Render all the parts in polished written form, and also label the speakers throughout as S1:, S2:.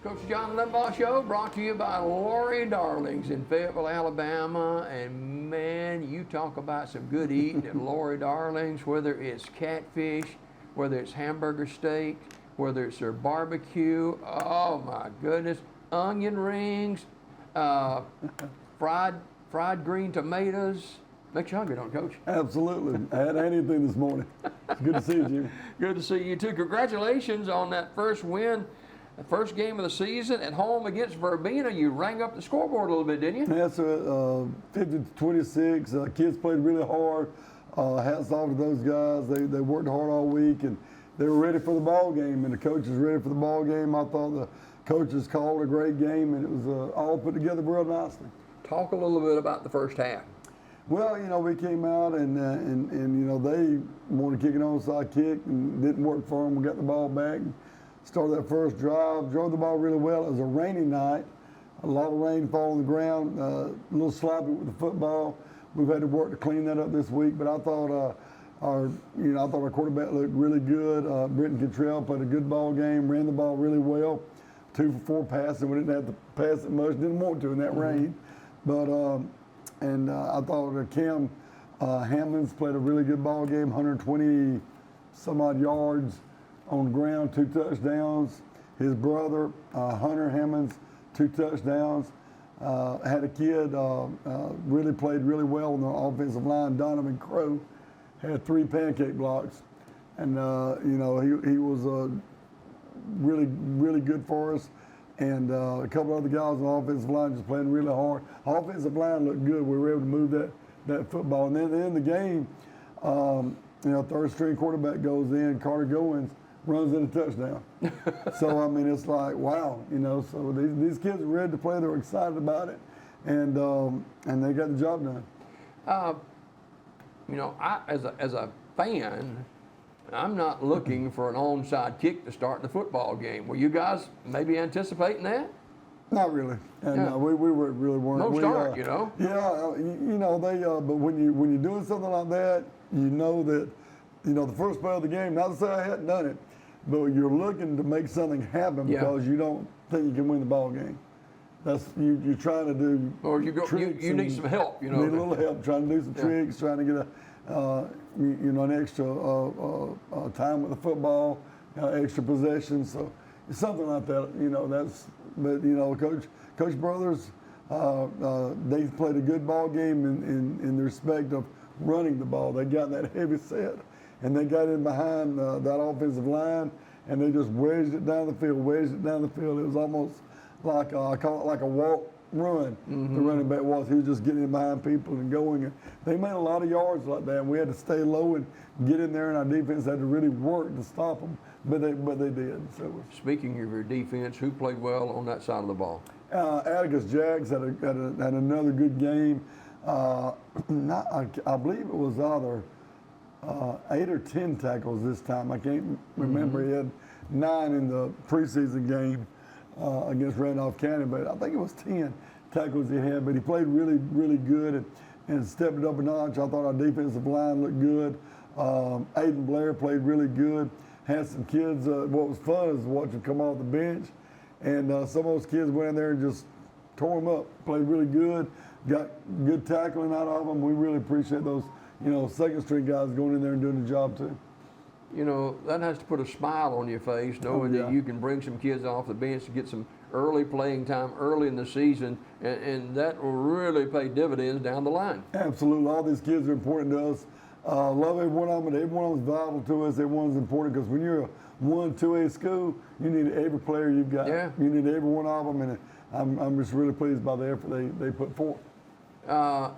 S1: Coach John Limbaugh Show brought to you by Lori Darling's in Fayetteville, Alabama. And man, you talk about some good eating at Lori Darling's, whether it's catfish, whether it's hamburger steak, whether it's their barbecue. Oh my goodness. Onion rings, fried green tomatoes. Makes you hungry, don't it, Coach?
S2: Absolutely. I had anything this morning. It's good to see you, Jim.
S1: Good to see you too. Congratulations on that first win. The first game of the season at home against Verbena. You rang up the scoreboard a little bit, didn't you?
S2: That's 50-26. Kids played really hard. Hats off to those guys. They worked hard all week, and they were ready for the ball game, and the coaches were ready for the ball game. I thought the coaches called a great game, and it was all put together real nicely.
S1: Talk a little bit about the first half.
S2: Well, we came out and they wanted to kick an onside kick and didn't work for them. We got the ball back. Started that first drive, drove the ball really well. It was a rainy night, a lot of rain falling on the ground, a little sloppy with the football. We've had to work to clean that up this week, but I thought our quarterback looked really good. Britton Cottrell played a good ball game, ran the ball really well, 2 for 4 passing. We didn't have to pass it much, didn't want to in that rain, but I thought Cam Hammonds played a really good ball game, 120 some odd yards on the ground, 2 touchdowns. His brother, Hunter Hammonds, 2 touchdowns. Had a kid really played really well on the offensive line. Donovan Crow had 3 pancake blocks, and he was really, really good for us. And a couple other guys on the offensive line just playing really hard. Offensive line looked good. We were able to move that football. And then at the end of the game, third string quarterback goes in, Carter Goins runs in a touchdown. So, it's like, wow, so these kids are ready to play. They're excited about it, and they got the job done.
S1: As a fan, I'm not looking for an onside kick to start the football game. Were you guys maybe anticipating that?
S2: Not really, and we really weren't.
S1: No start,
S2: Yeah, but when you're doing something like that, that the first play of the game. Not to say I hadn't done it, but you're looking to make something happen because you don't think you can win the ball game. That's you're trying to do. Or you
S1: need some help.
S2: Need a little help, trying to do some tricks, trying to get an extra time with the football, extra possession. So it's something like that. Coach Brothers, they played a good ball game in the respect of running the ball. They got that heavy set, and they got in behind that offensive line, and they just wedged it down the field. It was almost like I call it like a walk run. The running back was. He was just getting in behind people and going. And they made a lot of yards like that. And we had to stay low and get in there, and our defense had to really work to stop them. But they did. So
S1: speaking of your defense, who played well on that side of the ball?
S2: Atticus Jaggs had another good game. I believe it was either 8 or 10 tackles this time. I can't remember. He had 9 in the preseason game against Randolph County, but I think it was 10 tackles he had. But he played really, really good and stepped it up a notch. I thought our defensive line looked good. Aiden Blair played really good. Had some kids. What was fun is watching them come off the bench, and some of those kids went in there and just tore them up. Played really good. Got good tackling out of them. We really appreciate those, second string guys going in there and doing the job too.
S1: That has to put a smile on your face, knowing that you can bring some kids off the bench to get some early playing time early in the season, and that will really pay dividends down the line.
S2: Absolutely. All these kids are important to us. Love every one of them, and every one of them is vital to us. Everyone's important because when you're a 1-2A school, you need every player you've got.
S1: Yeah.
S2: You need every one of them, and I'm just really pleased by the effort they put forth.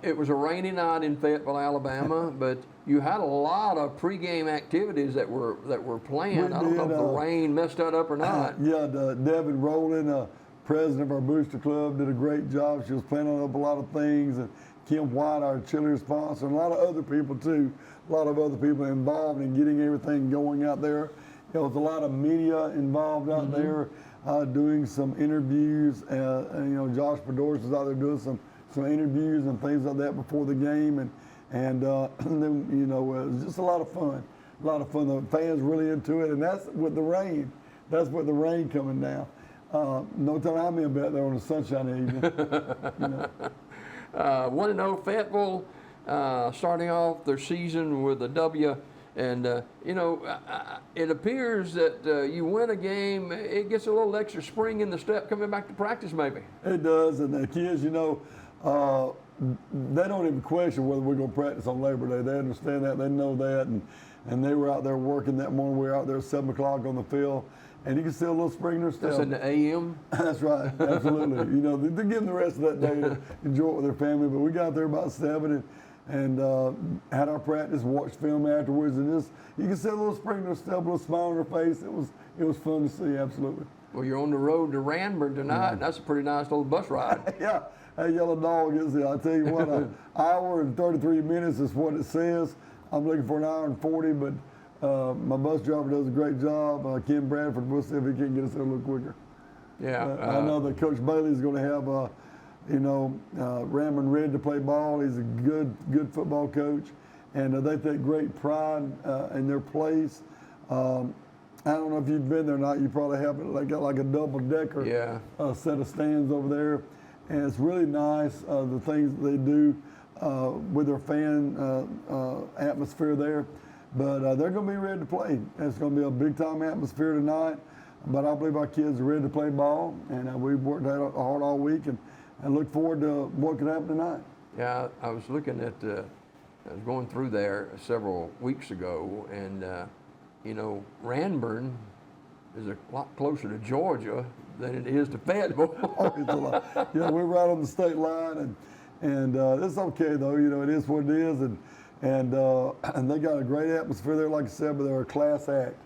S1: It was a rainy night in Fayetteville, Alabama, but you had a lot of pregame activities that were planned. I don't know if the rain messed that up or not.
S2: Devin Rowland, president of our booster club, did a great job. She was planning up a lot of things, and Kim White, our cheerleader sponsor, and a lot of other people too. A lot of other people involved in getting everything going out there. There was a lot of media involved out there, doing some interviews. Josh Podors was out there doing some interviews and things like that before the game, and then it was just a lot of fun. The fans really into it, and that's with the rain. That's with the rain coming down. No telling how many will be out there on a sunshiny evening. You know.
S1: 1-0 Fayetteville, starting off their season with a W. And, it appears that you win a game, it gets a little extra spring in the step coming back to practice maybe.
S2: It does, and the kids, they don't even question whether we're going to practice on Labor Day. They understand that, they know that, and they were out there working that morning. We were out there at 7 o'clock on the field, and you can see a little spring in their step.
S1: That's in the AM?
S2: That's right, absolutely. They're getting the rest of that day to enjoy it with their family, but we got there about 7 and had our practice, watched film afterwards, and just you can see a little spring in their step, a little smile on their face. It was fun to see, absolutely.
S1: Well, you're on the road to Ranburn tonight. And that's a pretty nice little bus ride.
S2: Yeah, that yellow dog is there. I tell you what, an hour and 33 minutes is what it says. I'm looking for an hour and 40, but my bus driver does a great job. Ken Bradford, we'll see if he can get us there a little quicker.
S1: Yeah.
S2: I know that Coach Bailey's going to have Ramon ready to play ball. He's a good football coach, and they take great pride in their place. I don't know if you've been there or not. You probably have it. They got like a double-decker set of stands over there, and it's really nice. The things that they do with their fan atmosphere there, but they're going to be ready to play. It's going to be a big-time atmosphere tonight. But I believe our kids are ready to play ball, and we've worked hard all week, and look forward to what could happen tonight.
S1: Yeah, I was looking at, I was going through there several weeks ago, and, Ranburn is a lot closer to Georgia than it is to Fayetteville.
S2: It's a lot. Yeah, we're right on the state line, and it's okay, though. It is what it is, and they got a great atmosphere there, like I said, but they're a class act.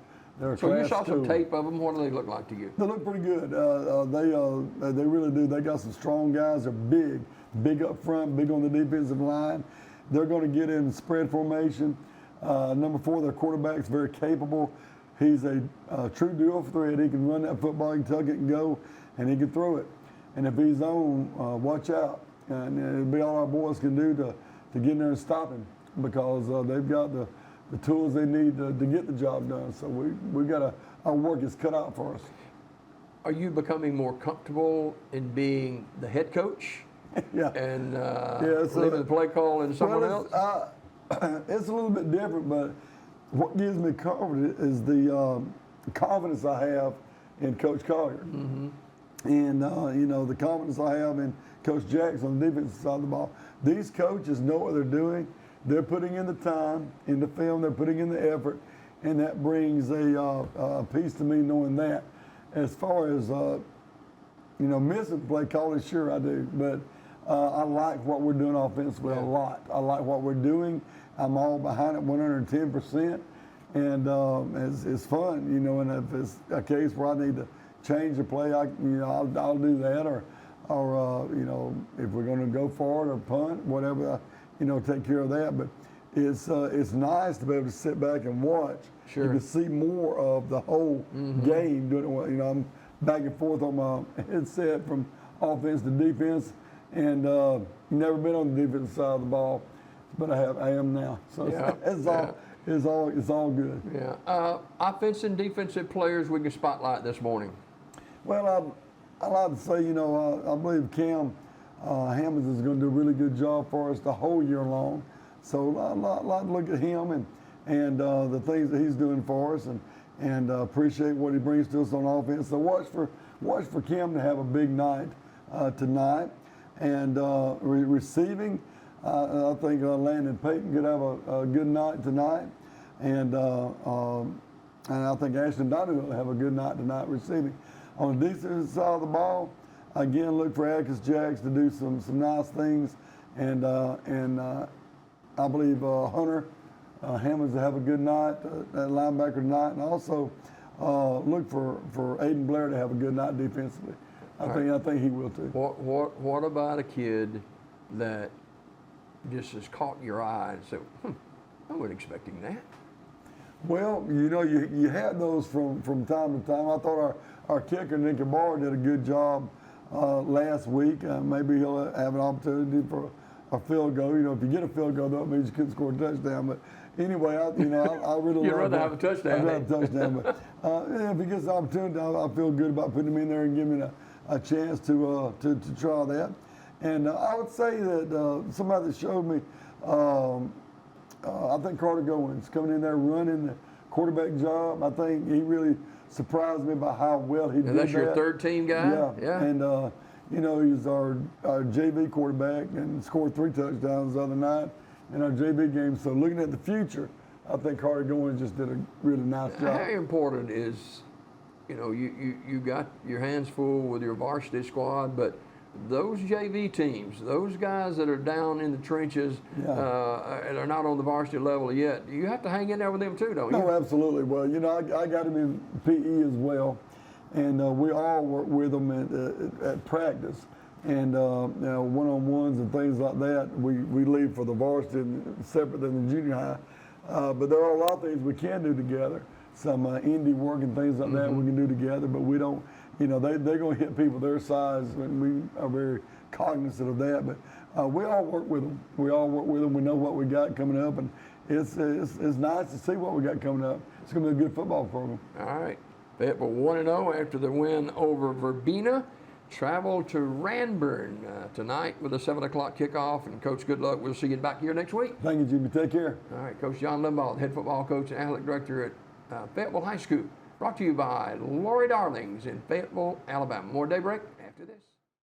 S1: So you saw some tape of them. What do they look like to you?
S2: They look pretty good. They really do. They got some strong guys. They're big up front, big on the defensive line. They're going to get in spread formation. Number 4, their quarterback's very capable. He's a true dual threat. He can run that football, he can tuck it and go, and he can throw it. And if he's on, watch out. And it'll be all our boys can do to get in there and stop him, because they've got the tools they need to get the job done. So we got our work is cut out for us.
S1: Are you becoming more comfortable in being the head coach?
S2: Yeah.
S1: And leaving the play call in someone else?
S2: It's a little bit different, but what gives me confidence is the confidence I have in Coach Collier. Mm-hmm. And, the confidence I have in Coach Jackson on the defensive side of the ball. These coaches know what they're doing. They're putting in the time, in the film, they're putting in the effort, and that brings a piece to me knowing that. As far as, missing play calling, sure I do, but I like what we're doing offensively a lot. I like what we're doing. I'm all behind it 110%, and it's fun, and if it's a case where I need to change the play, I'll do that, or if we're going to go for it or punt, whatever, take care of that. But it's nice to be able to sit back and watch.
S1: Sure.
S2: You can see more of the whole game doing it. I'm back and forth on my headset from offense to defense, and never been on the defensive side of the ball, but I am now. So it's all good.
S1: Yeah. Offensive and defensive players we can spotlight this morning.
S2: Well, I like to say, I believe Cam Hammonds is going to do a really good job for us the whole year long. So I'd like to look at him and the things that he's doing for us, and appreciate what he brings to us on offense. So watch for Cam to have a big night tonight. And receiving, I think Landon Payton could have a good night tonight. And I think Ashton Donahue will have a good night tonight receiving. On the defensive side of the ball, again, look for Atticus Jacks to do some nice things, and I believe Hunter Hammonds will have a good night at linebacker tonight, and also look for Aiden Blair to have a good night defensively. I think he will too.
S1: What about a kid that just has caught your eye and said, I wasn't expecting that?
S2: Well, you had those from time to time. I thought our kicker, Nicky Barr, did a good job last week. Maybe he'll have an opportunity for a field goal. If you get a field goal, that means you couldn't score a touchdown. But anyway, I really
S1: You'd
S2: love
S1: rather
S2: that.
S1: have a touchdown,
S2: I'd rather
S1: eh?
S2: have a touchdown, but yeah, if he gets the opportunity, I feel good about putting him in there and giving him a chance to try that. And I would say that somebody that showed me, I think Carter Goins coming in there running the quarterback job. I think he really surprised me by how well he did that.
S1: And that's your third team guy?
S2: Yeah. And you know, he's our JV quarterback and scored 3 touchdowns the other night in our JV game. So looking at the future, I think Carter Goins just did a really nice job.
S1: How important is, you know, you got your hands full with your varsity squad, but those JV teams, those guys that are down in the trenches and are not on the varsity level yet, you have to hang in there with them too, don't you?
S2: No, absolutely. Well, you know, I got him in PE as well, and we all work with them at practice, and you know, one-on-ones and things like that. We leave for the varsity separate than the junior high, but there are a lot of things we can do together. Some indie work and things like that we can do together, but we don't. You know, they're going to hit people their size, and we are very cognizant of that. But we all work with them. We all work with them. We know what we got coming up, and it's nice to see what we got coming up. It's going to be a good football program.
S1: All right. Fayetteville 1-0 after the win over Verbena. Travel to Ranburne tonight with a 7 o'clock kickoff. And, Coach, good luck. We'll see you back here next week.
S2: Thank you, Jimmy. Take care.
S1: All right. Coach John Limbaugh, the head football coach and athletic director at Fayetteville High School. Brought to you by Lori Darlings in Fayetteville, Alabama. More Daybreak after this.